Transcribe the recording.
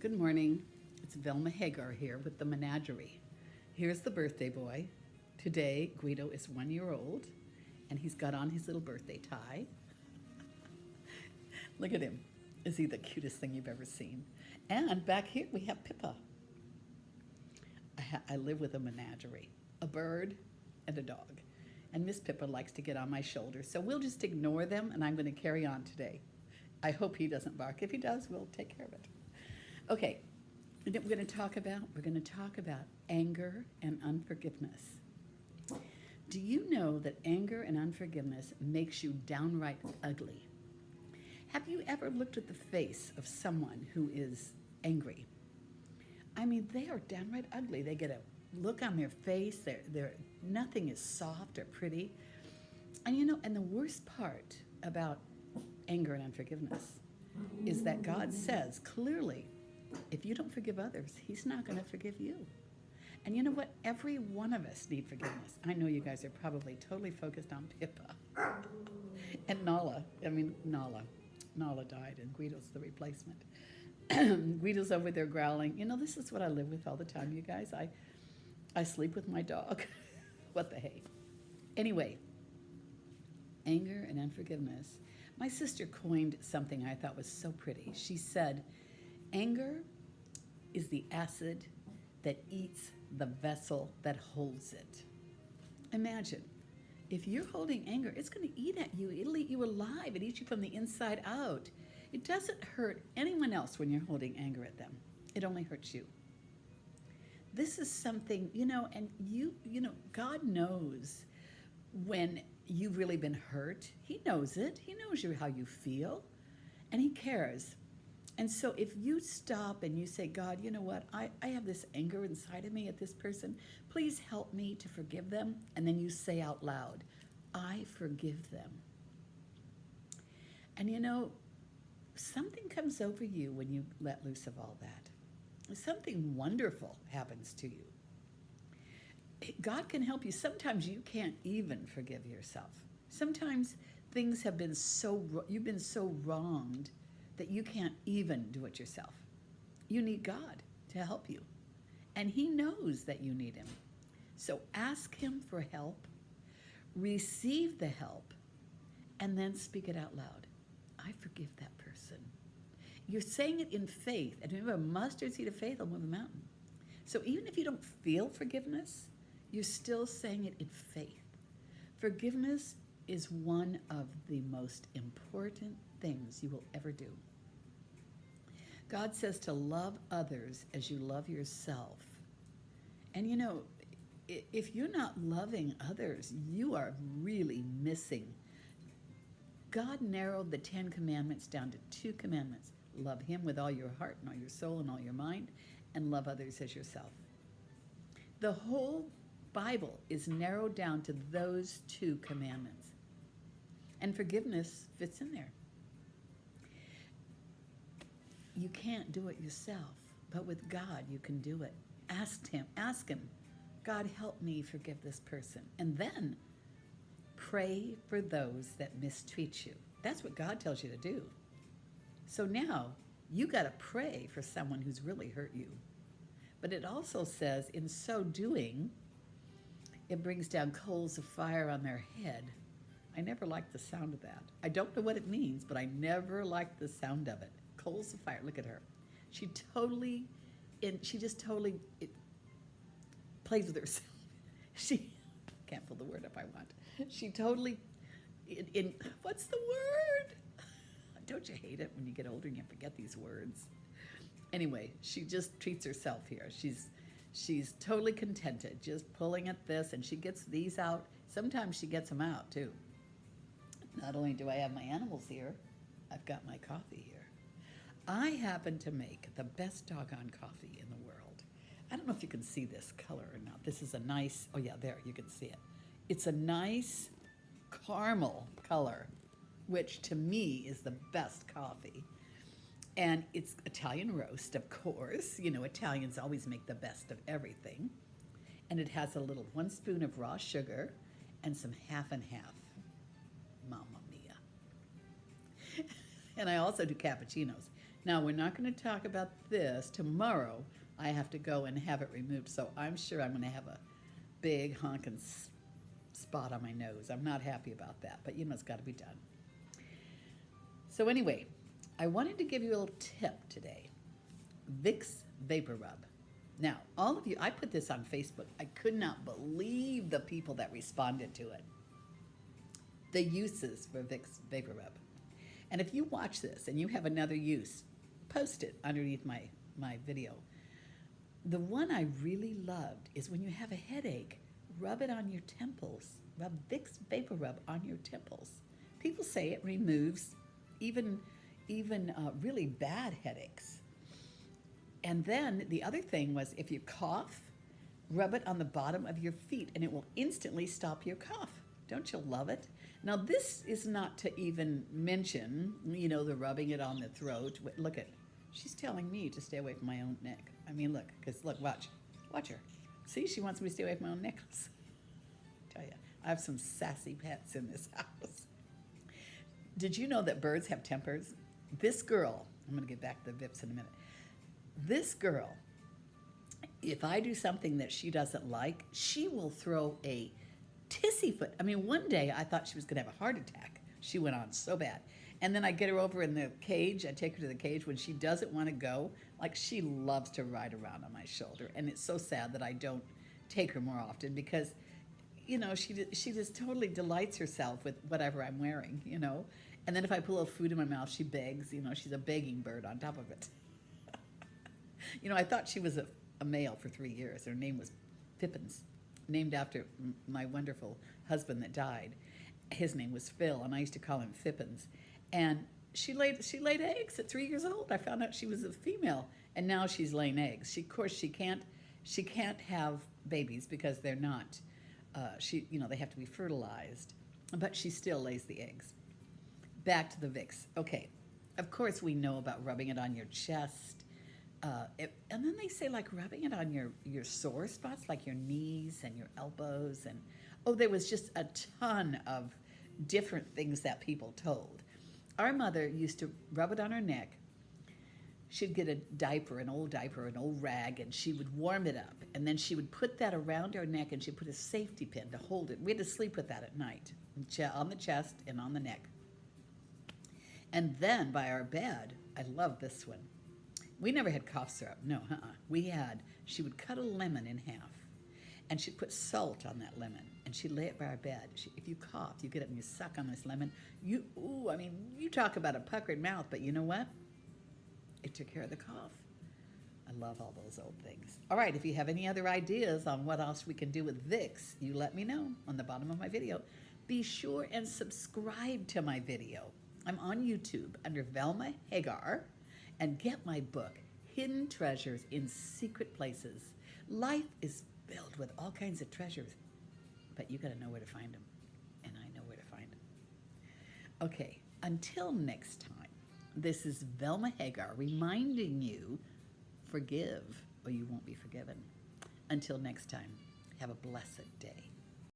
Good morning. It's Velma Hagar here with the menagerie. Here's the birthday boy. Today, Guido is 1 year old, and he's got on his little birthday tie. Look at him. Is he the cutest thing you've ever seen? And back here we have Pippa. I live with a menagerie, a bird and a dog. And Miss Pippa likes to get on my shoulder, so we'll just ignore them, and I'm going to carry on today. I hope he doesn't bark. If he does, we'll take care of it. Okay, we're going to talk about anger and unforgiveness. Do you know that anger and unforgiveness makes you downright ugly? Have you ever looked at the face of someone who is angry? I mean, they are downright ugly. They get a look on their face. They're nothing is soft or pretty. And the worst part about anger and unforgiveness is that God says clearly, if you don't forgive others, He's not going to forgive you. And you know what? Every one of us need forgiveness. I know you guys are probably totally focused on Pippa and Nala. Nala died, and Guido's the replacement. Guido's over there growling. This is what I live with all the time, you guys. I sleep with my dog. What the hey? Anyway, anger and unforgiveness. My sister coined something I thought was so pretty. She said, anger is the acid that eats the vessel that holds it. Imagine, if you're holding anger, it's going to eat at you. It'll eat you alive. It eats you from the inside out. It doesn't hurt anyone else when you're holding anger at them. It only hurts you. This is something, God knows when you've really been hurt. He knows it. He knows how you feel, and He cares. And so if you stop and you say, God, you know what? I have this anger inside of me at this person. Please help me to forgive them. And then you say out loud, I forgive them. And something comes over you when you let loose of all that. Something wonderful happens to you. God can help you. Sometimes you can't even forgive yourself. Sometimes things have been you've been so wronged that you can't even do it yourself. You need God to help you. And He knows that you need Him. So ask Him for help, receive the help, and then speak it out loud. I forgive that person. You're saying it in faith. And remember, a mustard seed of faith will move a mountain. So even if you don't feel forgiveness, you're still saying it in faith. Forgiveness is one of the most important things you will ever do. God says to love others as you love yourself. And if you're not loving others, you are really missing. God narrowed the 10 commandments down to 2 commandments. Love Him with all your heart and all your soul and all your mind, and love others as yourself. The whole Bible is narrowed down to those 2 commandments. And forgiveness fits in there. You can't do it yourself, but with God you can do it. Ask Him, God, help me forgive this person. And then pray for those that mistreat you. That's what God tells you to do. So now you got to pray for someone who's really hurt you. But it also says, in so doing, it brings down coals of fire on their head. I never liked the sound of that. I don't know what it means, but I never liked the sound of it. Coals of fire. Look at her. She just totally plays with herself. She can't pull the word up I want. She totally what's the word? Don't you hate it when you get older and you forget these words? Anyway, she just treats herself here. She's totally contented, just pulling at this, and she gets these out. Sometimes she gets them out too. Not only do I have my animals here, I've got my coffee here. I happen to make the best doggone coffee in the world. I don't know if you can see this color or not. This is a nice, oh yeah, there, you can see it. It's a nice caramel color, which to me is the best coffee. And it's Italian roast, of course. Italians always make the best of everything. And it has a little 1 spoon of raw sugar and some half and half. Mamma mia. And I also do cappuccinos. Now, we're not going to talk about this. Tomorrow, I have to go and have it removed, so I'm sure I'm going to have a big honking spot on my nose. I'm not happy about that, but you know it's got to be done. So anyway, I wanted to give you a little tip today. Vicks Vapor Rub. Now, all of you, I put this on Facebook. I could not believe the people that responded to it. The uses for Vicks Vapor Rub. And if you watch this and you have another use, post it underneath my video. The one I really loved is when you have a headache, rub it on your temples. Rub Vicks Vapor Rub on your temples. People say it removes even really bad headaches. And then the other thing was if you cough, rub it on the bottom of your feet and it will instantly stop your cough. Don't you love it? Now this is not to even mention, you know, the rubbing it on the throat. Look at, she's telling me to stay away from my own neck. I mean, look, because look, watch her. See, she wants me to stay away from my own necklace. Tell you, I have some sassy pets in this house. Did you know that birds have tempers? This girl, I'm going to get back to the Vips in a minute. This girl, if I do something that she doesn't like, she will throw a tissy fit. I mean, one day I thought she was going to have a heart attack. She went on so bad. And then I get her over in the cage. I take her to the cage when she doesn't want to go. Like, she loves to ride around on my shoulder. And it's so sad that I don't take her more often because, you know, she just totally delights herself with whatever I'm wearing, you know. And then if I put a little food in my mouth, she begs. You know, she's a begging bird on top of it. You know, I thought she was a male for 3 years. Her name was Pippins, named after my wonderful husband that died. His name was Phil, and I used to call him Fippins. And she laid eggs at 3 years old. I found out she was a female, and now she's laying eggs. Of course, she can't have babies because they're not. They have to be fertilized, but she still lays the eggs. Back to the Vicks. Okay, of course we know about rubbing it on your chest. And then they say like rubbing it on your sore spots, like your knees and your elbows. And there was just a ton of different things that people told. Our mother used to rub it on her neck. She'd get a diaper, an old rag, and she would warm it up. And then she would put that around our neck, and she'd put a safety pin to hold it. We had to sleep with that at night, on the chest and on the neck. And then by our bed, I love this one. We never had cough syrup. No, she would cut a lemon in half, and she'd put salt on that lemon, and she'd lay it by our bed. If you cough, you get up and you suck on this lemon. You talk about a puckered mouth, but you know what? It took care of the cough. I love all those old things. All right, if you have any other ideas on what else we can do with Vicks, you let me know on the bottom of my video. Be sure and subscribe to my video. I'm on YouTube under Velma Hagar. And get my book, Hidden Treasures in Secret Places. Life is filled with all kinds of treasures, but you got to know where to find them, and I know where to find them. Okay, until next time, this is Velma Hagar reminding you, forgive or you won't be forgiven. Until next time, have a blessed day.